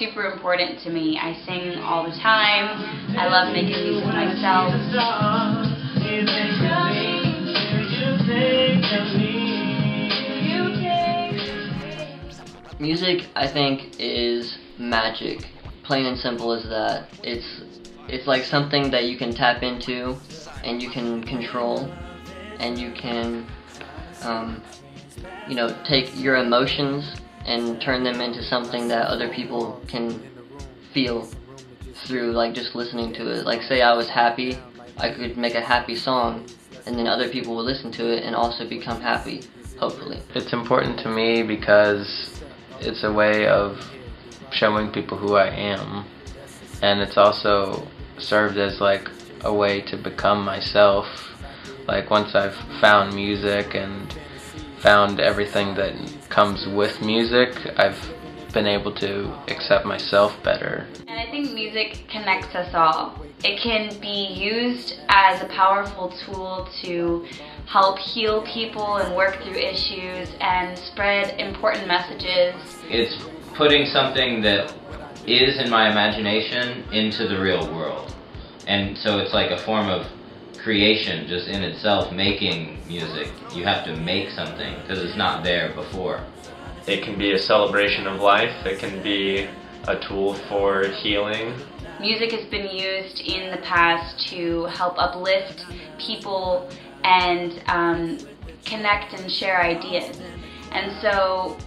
super important to me. I sing all the time. I love making music myself. Music, I think, is magic. Plain and simple as that. It's like something that you can tap into, and you can control, and you can, you know, take your emotions and turn them into something that other people can feel through, like, just listening to it. Like, say I was happy, I could make a happy song, and then other people will listen to it and also become happy, hopefully. It's important to me because it's a way of showing people who I am, and it's also served as like a way to become myself. Like, once I've found music and found everything that comes with music, I've been able to accept myself better. And I think music connects us all. It can be used as a powerful tool to help heal people and work through issues and spread important messages. It's putting something that is in my imagination into the real world. And so it's like a form of creation just in itself, making music. You have to make something because it's not there before. It can be a celebration of life. It can be a tool for healing. Music has been used in the past to help uplift people and connect and share ideas. And so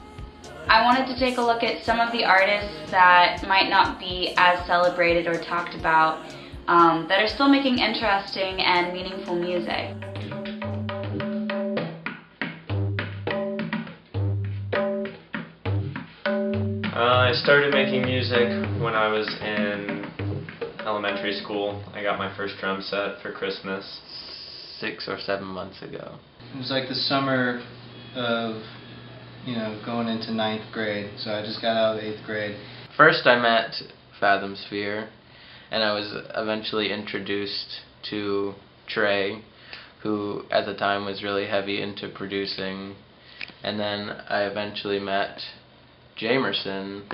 I wanted to take a look at some of the artists that might not be as celebrated or talked about, that are still making interesting and meaningful music. I started making music when I was in elementary school. I got my first drum set for Christmas. 6 or 7 months ago. It was like the summer of, going into 9th grade, so I just got out of 8th grade. First I met Fathom Sphere, and I was eventually introduced to Trey, who at the time was really heavy into producing, and then I eventually met Jamerson.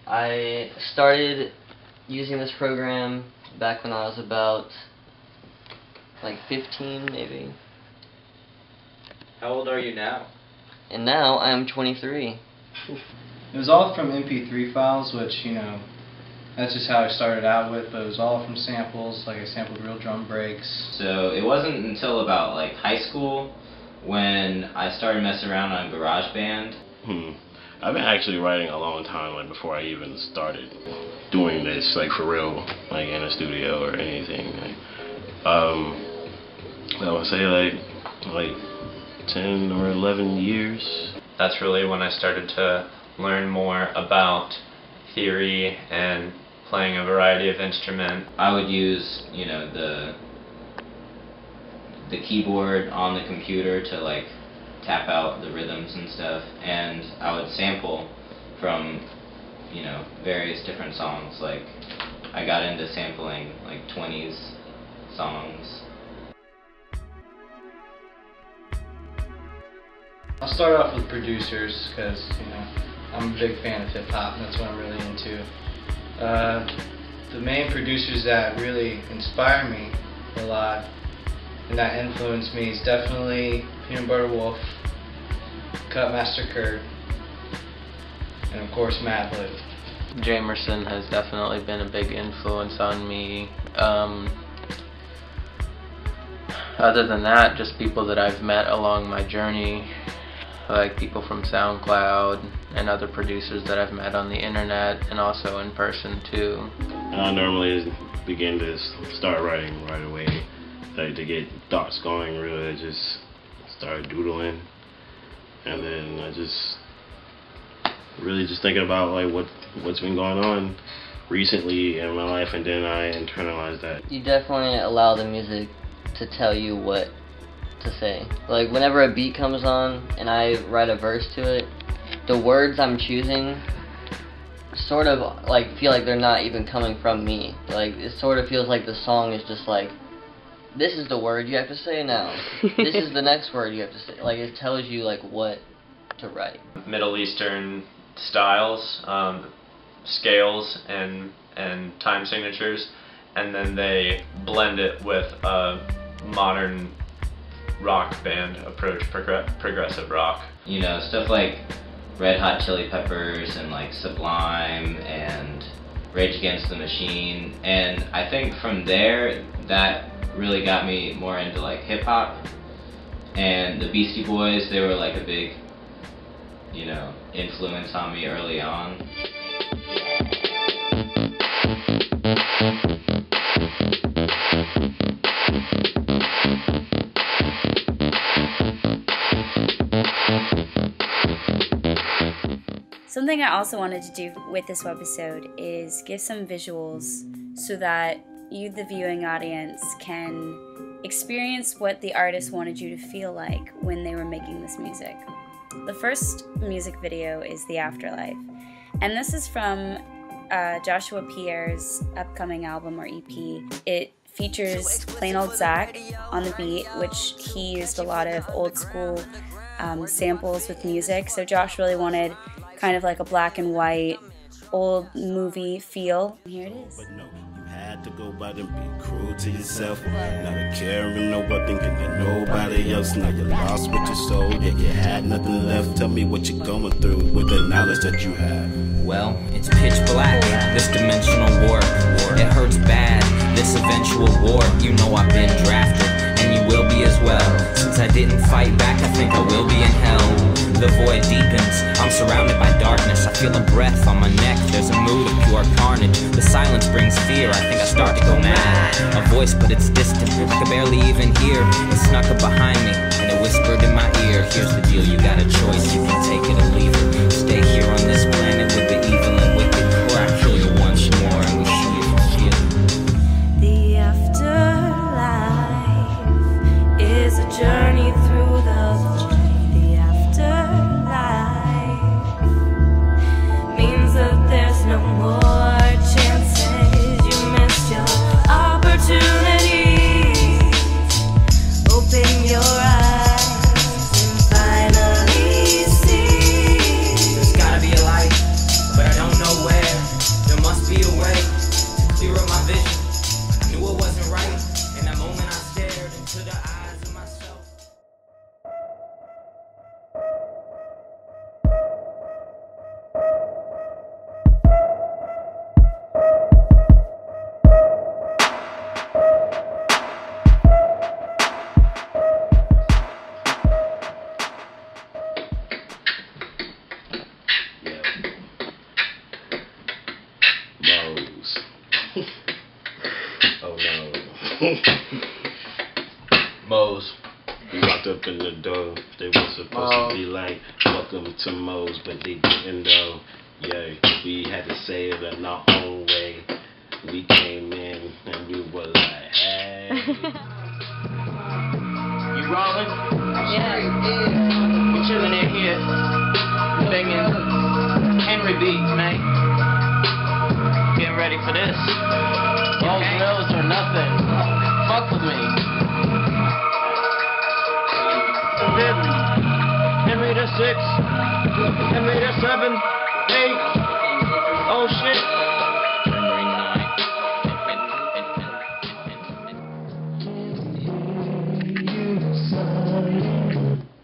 I started using this program back when I was about like 15 maybe. How old are you now? And now I'm 23. It was all from MP3 files, which, that's just how I started out with, but it was all from samples. Like, I sampled real drum breaks. So it wasn't until about like high school when I started messing around on GarageBand. I've been actually writing a long time, like before I even started doing this, like for real, like in a studio or anything. I would say like 10 or 11 years. That's really when I started to learn more about theory and playing a variety of instruments. I would use, the keyboard on the computer to like tap out the rhythms and stuff, and I would sample from, various different songs. Like, I got into sampling like 20s songs. I'll start off with producers, because, I'm a big fan of hip-hop, and that's what I'm really into. The main producers that really inspire me a lot and that influence me is definitely Peanut Butter Wolf, Cutmaster Kurt, and of course Madlib. Jamerson has definitely been a big influence on me. Other than that, just people that I've met along my journey, like people from SoundCloud and other producers that I've met on the internet and also in person too. I normally begin to start writing right away. Like, to get thoughts going, really, I just start doodling, and then I just really just thinking about like what's been going on recently in my life, and then I internalize that. You definitely allow the music to tell you what to say. Like, whenever a beat comes on and I write a verse to it, the words I'm choosing sort of like feel like they're not even coming from me. Like, it sort of feels like the song is just like, this is the word you have to say now. This is the next word you have to say. Like, it tells you like what to write. Middle Eastern styles, scales and time signatures, and then they blend it with a modern rock band approach, progressive rock. You know, stuff like Red Hot Chili Peppers and like Sublime and Rage Against the Machine, and I think from there that really got me more into like hip hop. And the Beastie Boys, they were like a big, you know, influence on me early on. Something I also wanted to do with this webisode is give some visuals so that you, the viewing audience, can experience what the artist wanted you to feel like when they were making this music. The first music video is The Afterlife, and this is from Joshua Pierre's upcoming album or EP. It features Plain Old Zack on the beat, which he used a lot of old school samples with music, so Josh really wanted kind of like a black and white old movie feel. Here it is. Had to go by and be cruel to yourself. Not a caring, no one thinking of nobody else. Now you're lost with your soul, yeah, you had nothing left. Tell me what you're going through with the knowledge that you have. Well, it's pitch black, this dimensional warp. It hurts bad, this eventual war. You know I've been drafted, and you will be as well. Since I didn't fight back, I think I will be in hell. The void deepens, I'm surrounded by darkness. I feel a breath on my neck, there's a mood of pure carnage. The silence brings fear, I think I start to go mad. A voice, but it's distant, I can barely even hear. It snuck up behind me, and it whispered in my ear. Here's the deal, you got a choice, you can take it or leave it. Stay here on this planet with the evil and wicked, or I kill you once more and we see if you feel it. The afterlife is a journey through the void. The afterlife means that there's no more chances. You missed your opportunities. Open your eyes and finally see. There's gotta be a light, but I don't know where. There must be a way to clear up my vision. I knew it wasn't right. In that moment I stared into the eyes of myself. Mose. Oh no. Mose. We walked up in the door. They were supposed to be like, welcome to Mose, but they didn't though. Yeah, we had to say it in our own way. We came in and we were like, hey. You rolling? Yeah. We chilling in here. Banging Henry beats, man. Getting ready for this. Those drills are nothing. Fuck with me. Henry the 6, Henry the 7, 8. Oh shit. Henry 9.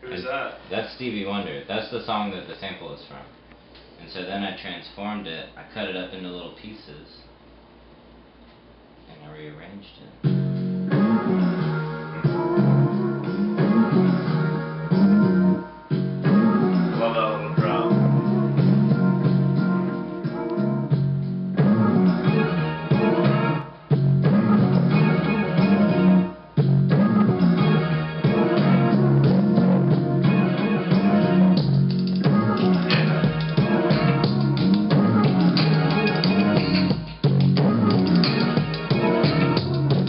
Who's that? That's Stevie Wonder. That's the song that the sample is from. And so then I transformed it, I cut it up into little pieces, and I rearranged it. Love that little drop.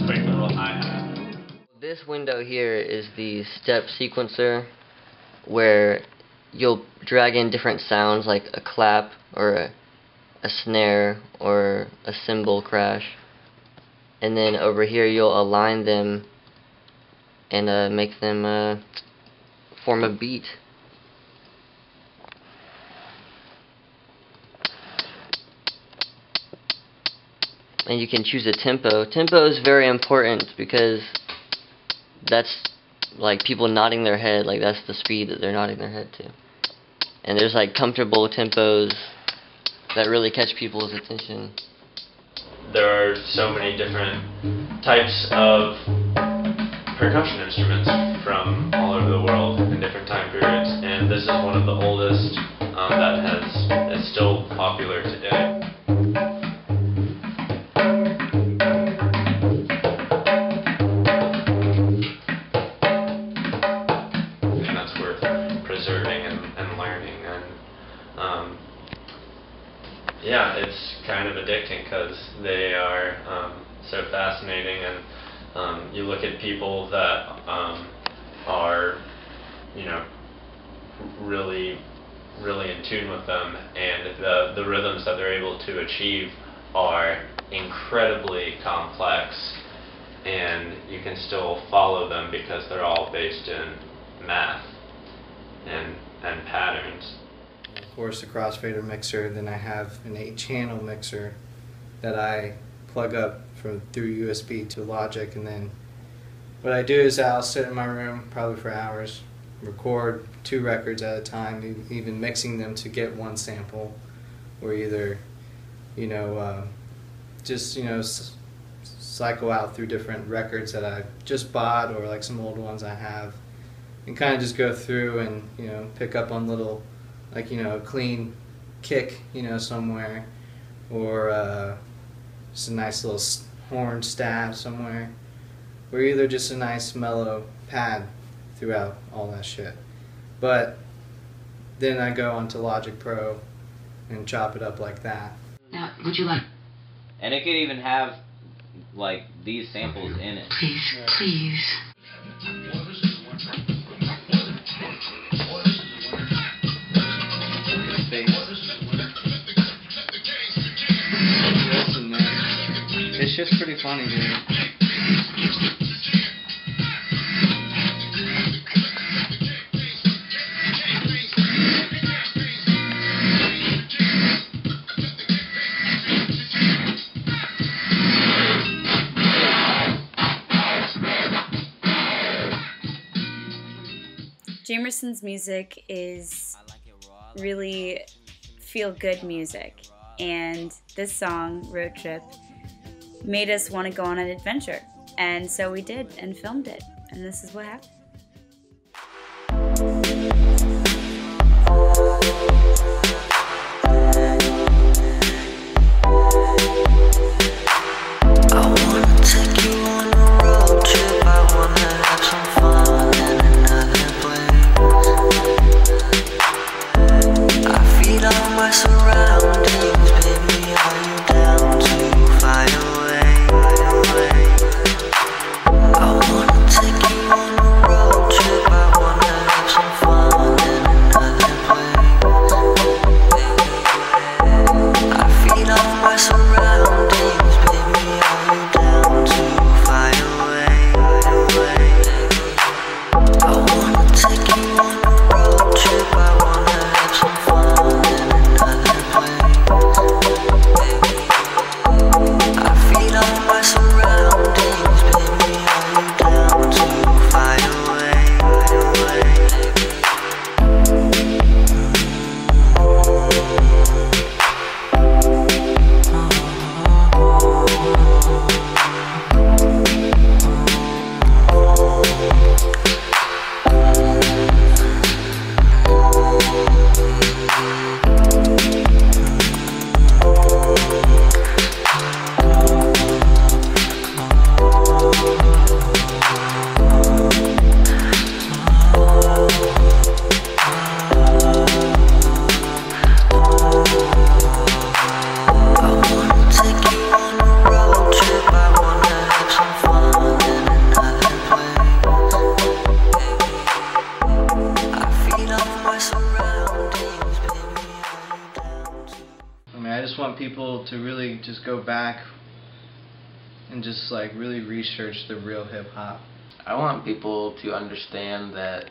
Quick little hi-hat. This window here is the step sequencer, where you'll drag in different sounds like a clap or a snare or a cymbal crash, and then over here you'll align them and make them form a beat. and you can choose a tempo. Tempo is very important because that's like people nodding their head, like that's the speed that they're nodding their head to. And there's like comfortable tempos that really catch people's attention. There are so many different types of percussion instruments from all over the world in different time periods, and this is one of the oldest that is still popular today. And that's worth preserving and learning, and yeah, it's kind of addicting because they are so fascinating, and you look at people that are, you know, really in tune with them, and the rhythms that they're able to achieve are incredibly complex, and you can still follow them because they're all based in math and patterns. Of course, the crossfader mixer. Then I have an 8-channel mixer that I plug up through USB to Logic, and then what I do is I'll sit in my room probably for hours, record 2 records at a time, even mixing them to get one sample, or either, you know, just, you know, cycle out through different records that I just bought or like some old ones I have, and kind of just go through and, you know, pick up on little, like, you know, a clean kick, you know, somewhere, or just a nice little horn stab somewhere, or either just a nice mellow pad throughout all that shit. But then I go onto Logic Pro and chop it up like that. Now, would you like... And it could even have, like, these samples in it. Please, please. It's just pretty funny, dude. Jamerson's music is really feel-good music, and this song, Road Trip, made us want to go on an adventure, and so we did and filmed it, and this is what happened. I just want people to really just go back and just like really research the real hip-hop. I want people to understand that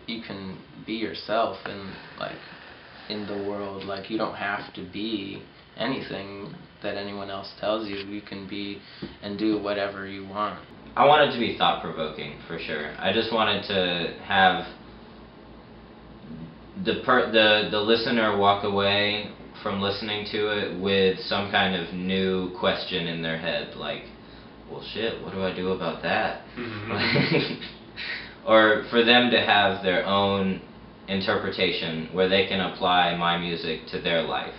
you can be yourself in the world. Like, you don't have to be anything that anyone else tells you. You can be and do whatever you want. I want it to be thought-provoking, for sure. I just wanted to have the listener walk away from listening to it with some kind of new question in their head, like, well, shit, what do I do about that? Or for them to have their own interpretation where they can apply my music to their life,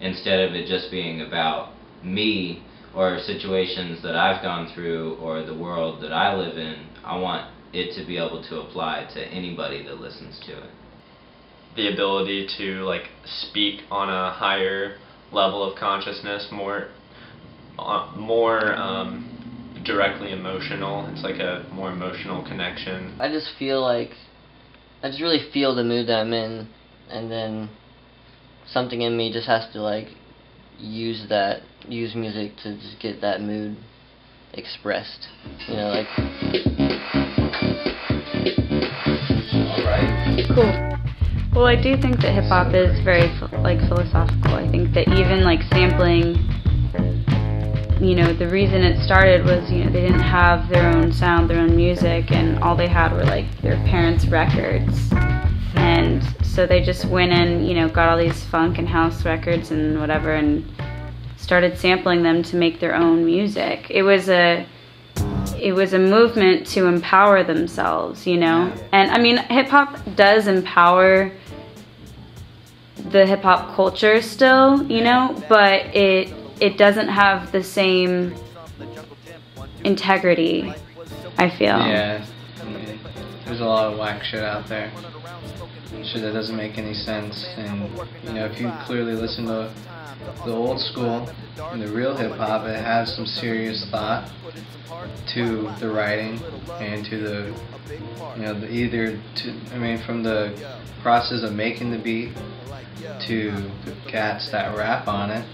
instead of it just being about me or situations that I've gone through or the world that I live in. I want it to be able to apply to anybody that listens to it. The ability to like speak on a higher level of consciousness, more directly emotional. It's like a more emotional connection. I just really feel the mood that I'm in, and then something in me just has to like use music to just get that mood expressed. You know, like. Alright. Cool. Well, I do think that hip hop is very philosophical. I think that even like sampling, you know, the reason it started was, you know, they didn't have their own sound, their own music, and all they had were like their parents' records. And so they just went in, you know, got all these funk and house records and whatever, and started sampling them to make their own music. It was a movement to empower themselves, you know? And I mean, hip hop does empower the hip hop culture still, you know, but it doesn't have the same integrity, I feel. Yeah, I mean, there's a lot of whack shit out there. Shit that doesn't make any sense. And, you know, if you clearly listen to the old school and the real hip hop, it has some serious thought to the writing and to the, you know, from the process of making the beat to the cats that rap on it,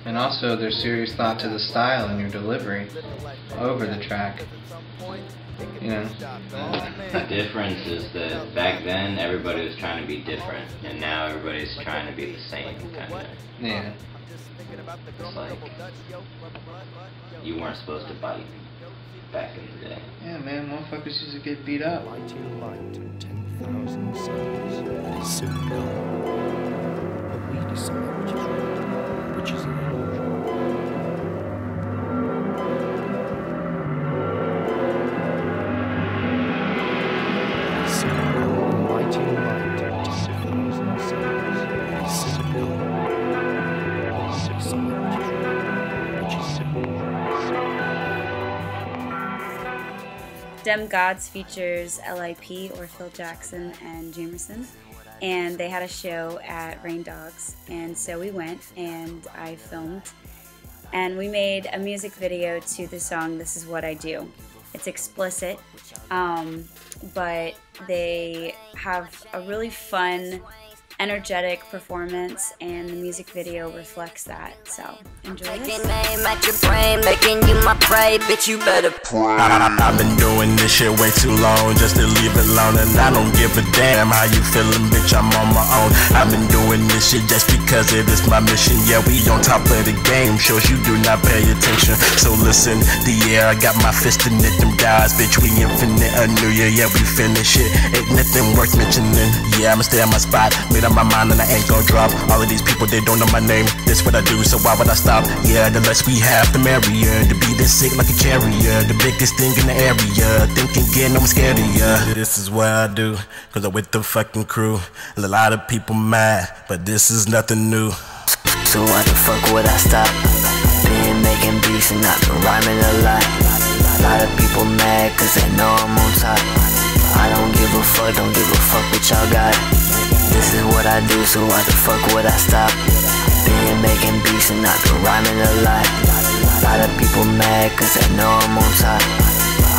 and also there's serious thought to the style and your delivery over the track. You know. The difference is that back then everybody was trying to be different, and now everybody's trying to be the same, kind of. Yeah. It's like you weren't supposed to bite back in the day. Yeah, man, motherfuckers used to get beat up. Lighting light and 10,000 suns. It is soon gone. But we decide which is right, which is wrong. Dem Gods features LIP, or Phil Jackson, and Jamerson, and they had a show at Rain Dogs, and so we went and I filmed, and we made a music video to the song This Is What I Do. It's explicit, but they have a really fun, energetic performance, and the music video reflects that. So enjoy this. At your brain, making you my prey, bitch, you better pray. I've been doing this shit way too long just to leave it alone, and I don't give a damn how you feeling, bitch, I'm on my own. I've been doing this shit just because it is my mission. Yeah, we on top of the game, shows you do not pay attention. So listen, the air, I got my fist in it, them guys, bitch, we infinite, a new year, yeah, we finish it. Ain't nothing worth mentioning, yeah, I'ma stay on my spot, made up my mind and I ain't gon' drop. All of these people, they don't know my name, this what I do, so why would I stop? Yeah, the less we have, the merrier. To be this sick like a carrier, the biggest thing in the area. Thinking again, I'm scared of ya. This is what I do, cause I'm with the fucking crew. A lot of people mad, but this is nothing new. So why the fuck would I stop? Been making beats and I've been rhyming a lot. A lot of people mad cause they know I'm on top. I don't give a fuck, don't give a fuck what y'all got. This is what I do, so why the fuck would I stop? Been making beats and I've been rhyming a lot. A lot of people mad cause they know I'm on top.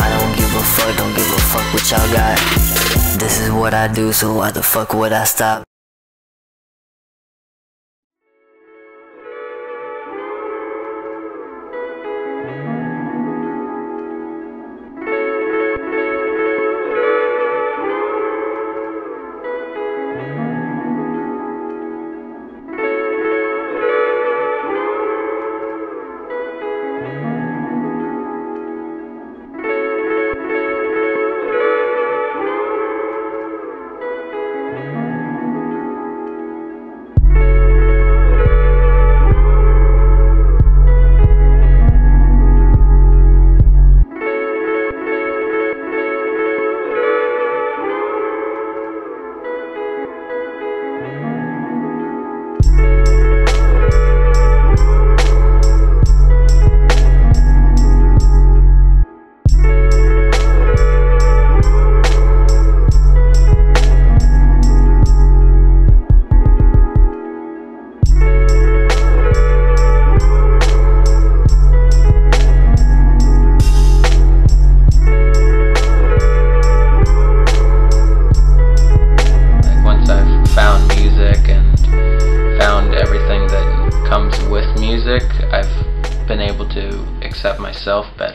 I don't give a fuck, don't give a fuck what y'all got. This is what I do, so why the fuck would I stop? myself better.